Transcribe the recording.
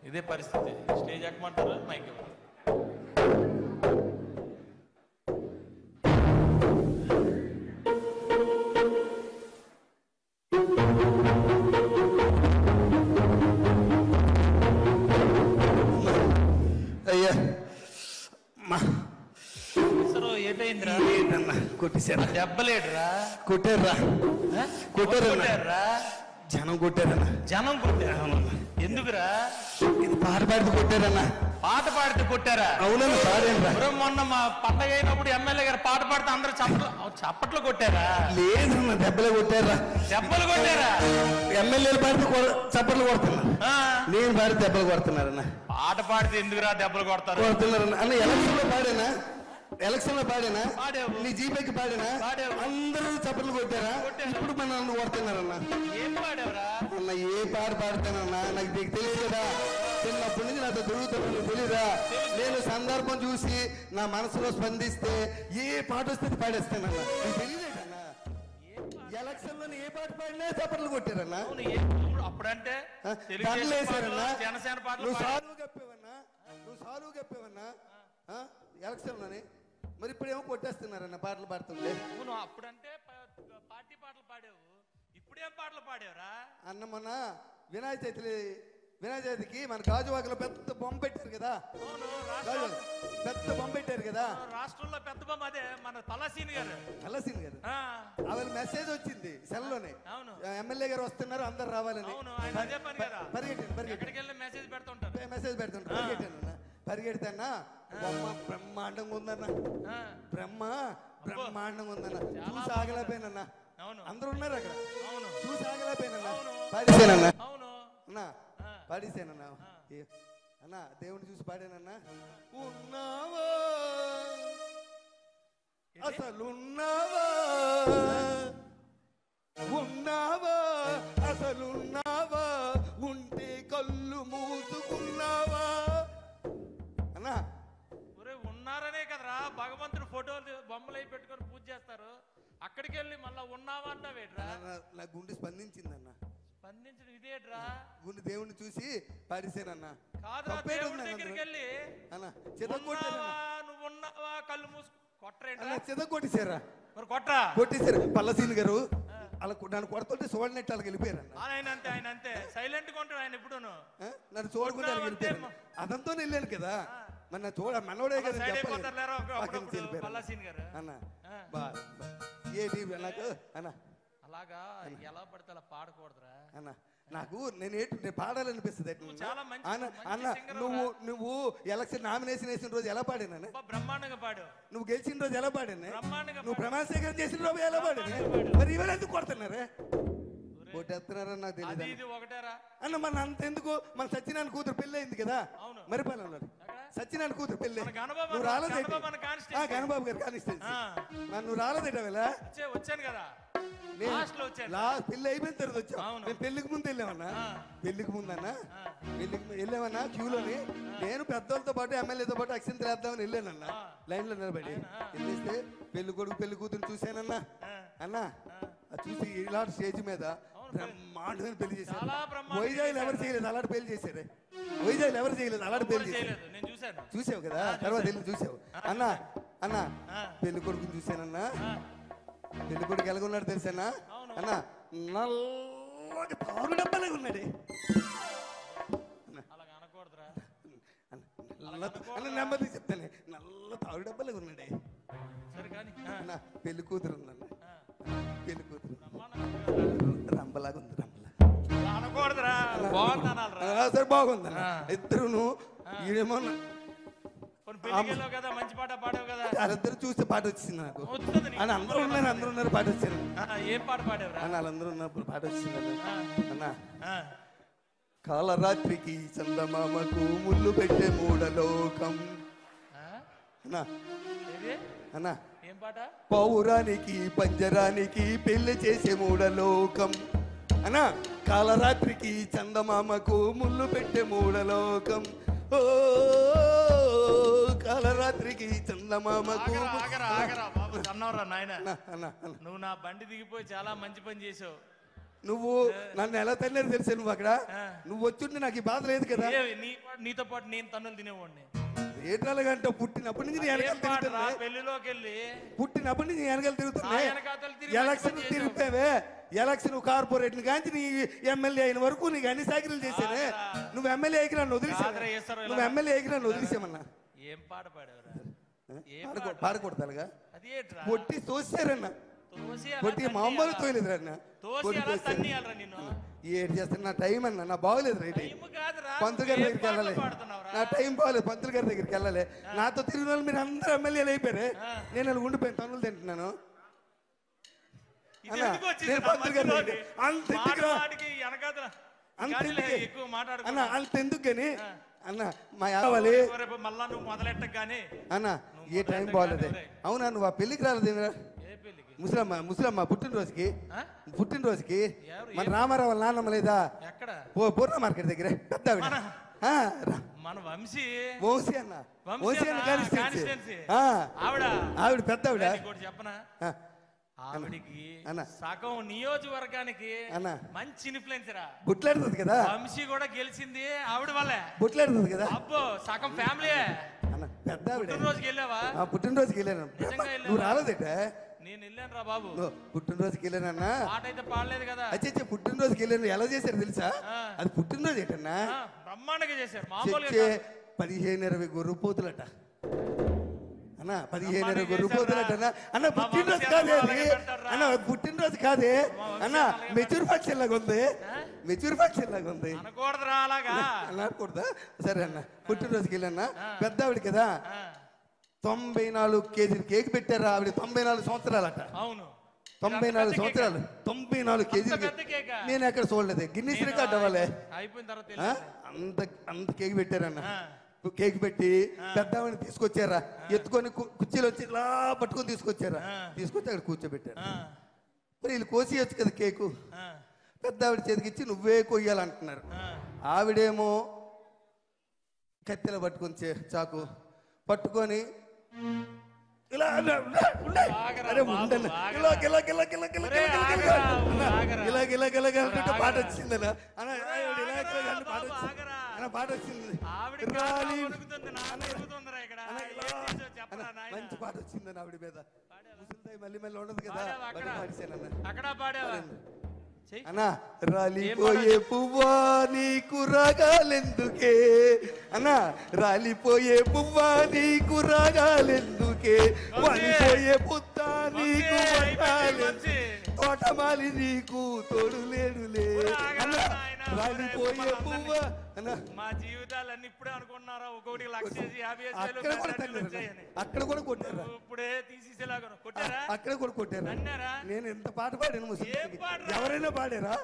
ఇదే పరిస్థితి. Stage ఎక్కమంటారు, mic ఇవ్వాలి. అయ్యా ఏటైందిరా? కొట్టేశారా? దెబ్బలేడురా? కొట్టారా? కొట్టారా? జనం కొట్టారన్నా. జనం కొట్టారా? ఎందుకురా? ఇది పాట పాడితే కొట్టారన్నా. పాట పాడితే కొట్టారా? అవునన్నా, పాడేనరా. మొన్న మా పండగ అయినప్పుడు ఎమ్మెల్యే గారు పాట పాడితే అందరూ చప్పట్లు కొట్టారా? లేదన్నా, దెబ్బలే కొట్టారా? దెబ్బలు కొట్టారా? ఎమ్మెల్యేలు పాడితే చప్పట్లు కొడుతున్నారు, నేను పాడితే దెబ్బలు కొడుతున్నారన్నా. పాట పాడితే ఎందుకురా దెబ్బలు కొడతారు? కొడుతున్నారన్నా. అన్న ఎలక్షన్ లో పాడేనా? నీ జీపేకి పాడేనా? అందరూ చప్పట్లు కొట్టారా? ఇప్పుడు మన నన్ను కొడుతున్నారన్నా. ఏం పాడావురా? అన్న ఏ పాట పాడతానన్నా, నాకు తెలియదు కదా. చిన్నప్పటి నుంచి నాతో తిరుగుతున్నా, తెలీదా? నేను సందర్భం చూసి నా మనసులో స్పందిస్తే ఏ పాట వస్తే పాడేస్తానన్నా. నీకు తెలియదేటన్నా, ఎలక్షన్ లో ఏ పాట పాడినా చప్పట్లు కొట్టారన్నా. అప్పుడంటే జనసేన పాటలు నువ్వు సాలువు కప్పేవన్నా ఎలక్షన్ లోని. మరి ఇప్పుడేమో కొట్టేస్తున్నారన్న పాటలు పాడుతుంటే. నువ్వు అప్పుడంటే పార్టీ పాటలు పాడావు, ఇప్పుడేం పాటలు పాడావురా? అన్న మొన్న వినాయక చవితికి మన గాజువాకలో పెద్ద బొమ్మ పెట్టారు కదా. పెద్ద బొమ్మ పెట్టారు కదా రాష్ట్రంలో. పెద్ద బొమ్మ అదే మన తలసీని గారు. ఆవిడ మెసేజ్ వచ్చింది సెల్లోనే, ఎమ్మెల్యే గారు వస్తున్నారు, అందరు రావాలని. మెసేజ్ పెడుతుంటారు. పరిగెడతానా బొమ్మ బ్రహ్మాండంగా ఉందన్న. బ్రహ్మాండంగా ఉందన్న. చూసి ఆగలేకపోయినన్నా. అందరూ ఉన్నారు అక్కడ, చూసి ఆగలేకపోయినన్నా. పాడేసానన్నా అన్నా, పాడేసానన్నా. అన్నా దేవుని చూసి పాడానన్నా. ఉన్నావా అసలున్నావా, ఉన్నావా అసలున్నావా, ఉంటే కళ్ళు మూసుకున్నావా అన్నా. ఉన్నారనే కదరా భగవంతుడు ఫోటోలు బొమ్మలు అయి పెట్టుకొని పూజ చేస్తారు. అక్కడికి వెళ్ళి మళ్ళా ఉన్నావా అంటావేట్రా? నా గుండె స్పందించిందన్నా. స్పందించడం ఇదేట్రా? గుండె దేవుడిని చూసి పాడేసానన్నా. కాదురా, దేవుడి దగ్గరికి వెళ్ళి నువ్వు ఉన్నావా కళ్ళు మూసు కొట్టరేంట్రా? చెదగొట్టేశారా? మరి కొట్టరా? కొట్టేశారు. పల్లసీని గారు అలా నన్ను కొడుతుంటే చూడనట్టు వాళ్ళకి వెళ్ళిపోయారు. ఆయన అంతే సైలెంట్ గా ఉంటాడు ఆయన. ఇప్పుడు నన్ను చూడకుండా వెళ్ళిపోయారు. అదంతా వెళ్ళాను కదా. మన మనోడే కదా అన్న. ఏది నాకు అన్న అలాగా ఎలా పడితే అలా పాడకూడదురా అన్న. నాకు నేను పాడాలనిపిస్తుంది అన్న. నువ్వు ఎలక్షన్ నామినేషన్ వేసిన రోజు ఎలా పాడాను? బ్రహ్మాండంగా పాడు. నువ్వు గెలిచిన రోజు ఎలా పాడాను? నువ్వు ప్రమాణ స్వీకారం చేసిన రోజు ఎలా పాడాను? మరి ఇవాళ ఎందుకు కొడుతున్నారే? కొట్టేస్తున్నారని నాకు తెలియదు అన్న. మన అంత ఎందుకు? మన సత్యనారాయణ కూతురు పెళ్ళి అయింది కదా మరిపాలెంలో. సత్యనారాయణ కూతురు పెళ్ళి నువ్వు రాలేదే? గణబాబు గారు కానిస్టెన్సీ. నువ్వు రాలేదేట వేళ? వచ్చాను కదా, పెళ్లి అయిపోయిన తర్వాత వచ్చావు. మేము పెళ్లికి ముందు వెళ్ళామన్నా. పెళ్లికి ముందన్నా వెళ్ళామన్నా క్యూలోని. నేను పెద్దలతో పాటు ఎమ్మెల్యేతో పాటు అక్షంతలు వేద్దామని వెళ్ళానన్నా. లైన్ లో నిలబడి వెళ్ళేస్తే పెళ్లి కొడుకు పెళ్లి కూతురు చూశానన్నా. అన్నా అది చూసి ఇలాంటి స్టేజ్ మీద బ్రహ్మాండమైన పెళ్లి చేశారు. వైజాగ్లో ఎవరు చేయలేదు అలాంటి పెళ్లి చేశారే. వైజాగ్లో ఎవరు చేయలేదు అలాంటి పెళ్లి చేశారు. చూసావు కదా, తర్వాత వెళ్ళి చూసావు అన్నా. అన్నా పెళ్లి కొడుకుని చూశానన్నా. పెళ్లి కొడుకు ఎలాగున్నాడు తెలుసానా అన్నా? నల్లగా తారు డబ్బాలే ఉన్నాడే. నెమ్మది చెప్తానే, నల్ల తారు డబ్బాలే ఉన్నాడే అన్నా. పెళ్లి కూతురు ఉందన్న. పెళ్లి కూతురు రంబలాగా ఉంది. సరే బాగుందన్న. ఇద్దరును ఈడేమో వాళ్ళిద్దరు చూస్తే పాట వచ్చింది నాకు. అని అందరూ ఉన్నారు పాట వచ్చింది. ఏం పాట పాడారు అని వాళ్ళందరూ ఉన్నప్పుడు పాట వచ్చింది అన్నా. కాలరాత్రికి చందమామకు ముళ్ళు పెట్టే మూడలోకం అన్నా. అన్నా పౌరానికి పంజరానికి పెళ్లి చేసే మూడలోకం అన్నా. కాలరాత్రికి చందమామకు ముళ్ళు పెట్టే మూడలోకం. ఓ కాలరాత్రికి చందమామకు. అన్నవరా నాయన, నువ్వు నా బండి దిగిపోయి చాలా మంచి పని చేసావు. నువ్వు నన్ను ఎలా తల్లేదు తెలుసా నువ్వు అక్కడ నువ్వు వచ్చుంటే నాకు ఈ బాధ లేదు కదా. నీతో పాటు నేను తన్నులు తినేవాడిని. ఏటాలగంట పుట్టినప్పటి నుంచి పెళ్లిలోకి వెళ్ళి పుట్టినప్పటి నుంచి వెనకాల తిరుగుతున్నా. ఎలక్షన్ తిరిగిపోయావే, ఎలక్షన్ కార్పొరేట్ కాంచి నీ ఎమ్మెల్యే అయిన వరకు నీకు అన్ని సాకిరీలు చేశానే. నువ్వు ఎమ్మెల్యే అయికి నన్ను వదిలేసావు, నువ్వు ఎమ్మెల్యే అయికి నన్ను వదిలేసామన్నా. ఏం పాట పాడేవరా? పాడకూడదు పొట్టి తోసారన్నా, పొట్టి మామూలు తోయలేదు అన్న. ఏడు చేస్తాను, నా టైం అన్న, నా బాగోలేదు. రైట్ పంతులు గారి దగ్గరికి వెళ్ళాలి, నా టైం బాగోలేదు. పంతులు గారి దగ్గరికి వెళ్ళాలి. నాతో తిరిగిన వాళ్ళు మీరు అందరూ ఎమ్మెల్యేలు అయిపోయారు, నేను అలా ఉండిపోయిన తనులు తింటున్నాను. అన్న అంతెందుకు కానీ అన్న మా కావాలి అన్న, ఏ టైం బాగోలేదు. అవునా నువ్వు ఆ పెళ్లికి రాలేదు? ముసలమ్మ పుట్టినరోజుకి మన రామారావు నాన్నమ్మ లేదా పూర్ణ మార్కెట్ దగ్గర పెద్ద వంశీ అన్న, ఆవిడ పెద్ద ఆవిడ. చెప్పనా, ఆవిడికి సగం నియోజకవర్గానికి మంచి ఇన్ఫ్లుయెన్సరా. బుట్లాడుతుంది కదా, వంశీ కూడా గెలిచింది ఆవిడ వల్లే. బుట్లాడుతుంది కదా, అబ్బో సగం ఫ్యామిలీ. పెద్ద ఆవిడ. పుట్టినరోజుకి వెళ్ళావా? పుట్టినరోజుకి వెళ్ళాను. నువ్వు రాలేదట? నేను వెళ్ళాను రా బాబు. పుట్టినరోజుకి వెళ్ళానన్నా. పాట అయితే పాడలేదు కదా. అచ్చే పుట్టినరోజుకి వెళ్ళాను. ఎలా చేశారు తెలుసా? అది పుట్టినరోజు ఏంటన్నా బ్రహ్మాండంగా చేశారు. మామూలుగా 15-20 గొర్రె పోతులట అన్న, 15-20 గొర్రె పోతులట అన్న. పుట్టినరోజు కాదే అన్న, పుట్టినరోజు కాదే అన్న. మెచ్యూర్ ఫంక్షన్ లాగా ఉంది, మెచ్యూర్ ఫంక్షన్ లాగా ఉంది. అనకూడదా? సరే అన్న, పుట్టినరోజుకి వెళ్ళానా. పెద్ద ఆవిడ కదా, 94 కేజీలు కేక్ పెట్టారా ఆవిడ. 94 సంవత్సరాలట. అవును, 94 సంవత్సరాలు, 94 కేజీలు. నేను ఎక్కడ చూడలేదు, గిన్నీస్ రికార్డ్ అవ్వాలి. అంత కేక్ పెట్టారన్న. కేక్ పెట్టి పెద్ద ఆవిడని తీసుకొచ్చారా, ఎత్తుకొని కుర్చీలు వచ్చి ఇలా పట్టుకొని తీసుకొచ్చారా, తీసుకొచ్చి అక్కడ కూర్చోబెట్టారు. మరి వీళ్ళు కోసేయచ్చు కదా కేకు. పెద్ద ఆవిడ చేతికిచ్చి నువ్వే కొయ్యాలంటున్నారు. ఆవిడేమో కత్తెల పట్టుకొని చాకు పట్టుకొని ఇలా పాట వచ్చిందనా, పాట వచ్చింది. మంచి పాట వచ్చిందని ఆవిడ మీద. మళ్ళీ మళ్ళీ ఉండదు కదా, అక్కడ పాడేవా అన్నా. రాలిపోయే పువ్వా నీకు రాగాలెందుకే అన్నా, రాలిపోయే పువ్వా నీకు రాగాలెందుకే, వాలిపోయే పుత్తా నీకు తోటమాలి నీకు తోడు లేడులే అన్నా. రాలిపోయే పువ్వా అన్నా. మా జీవితాలన్నీ ఇప్పుడే అనుకున్నారా, ఒక్కొక్కటి 1,50,000 అక్కడ కూడా కొట్టారా, ఇప్పుడే తీసేసేలాగా కొట్టారా, అక్కడ కూడా కొట్టారా. అన్నారా? నేను ఎంత పాట పాడాను, ఎవరైనా పాడారా?